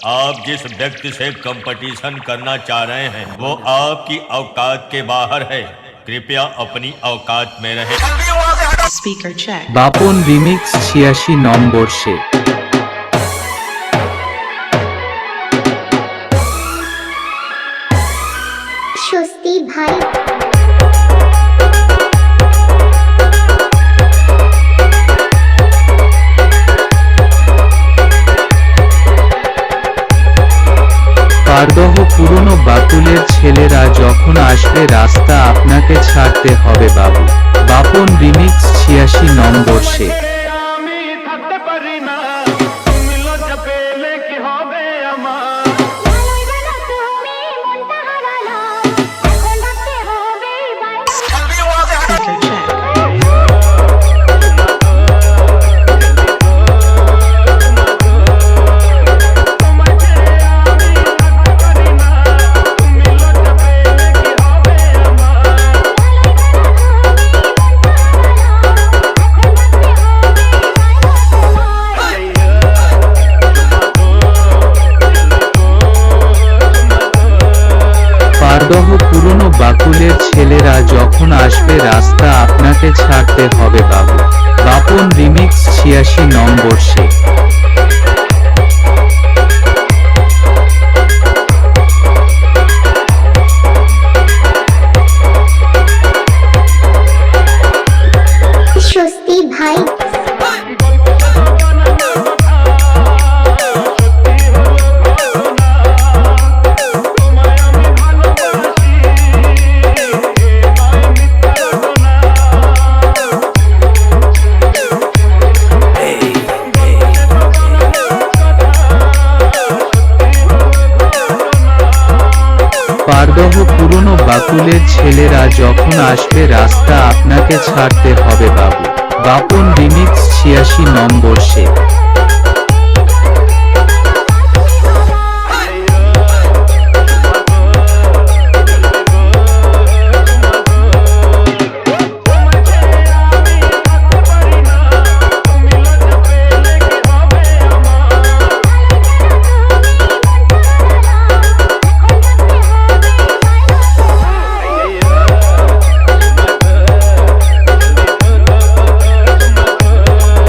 आप जिस व्यक्ति से कंपटीशन करना चाह रहे हैं वो आपकी औकात के बाहर है। कृपया अपनी औकात में रहें। Speaker check. Bapan remix 86 number সে। স্বস্তি ভাই। পারদহ পুরনো বাকুলের ছেলেরা যখন আসবে রাস্তা আপনাকে ছাড়তে হবে বাবু। বাপন রিমিক্স 86 নম্বর সে। পারদহ পুরনো বাকুলের ছেলেরা যখন আসবে রাস্তা আপনাকে ছাড়তে হবে বাবু। বাপন রিমিক্স 86 নম্বর সে। স্বস্তি ভাই। পারদহ পুরনো বাকুলের ছেলেরা যখন আসবে রাস্তা আপনাকে ছাড়তে হবে বাবু। বাপন রিমিক্স 86 নম্বর সে।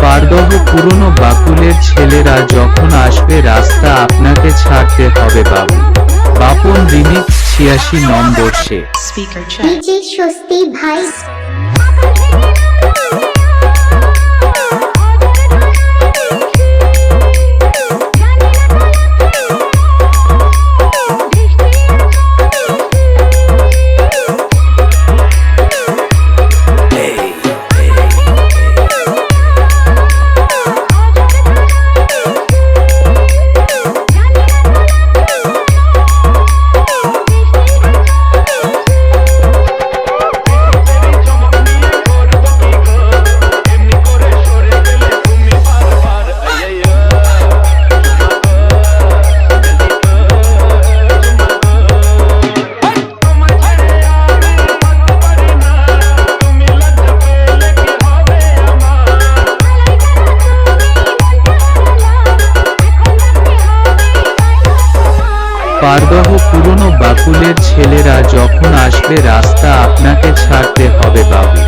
পারদহ পুরনো বাকুলের ছেলেরা যখন আসবে রাস্তা আপনাকে ছাড়তে হবে বাবু। বাপন রিমিক্স 86 নম্বর সে। Speaker check. ডিজে স্বস্তি ভাই। পারদহ পুরনো বাকুলের ছেলেরা যখন আসবে রাস্তা আপনাকে ছাড়তে হবে বাবু।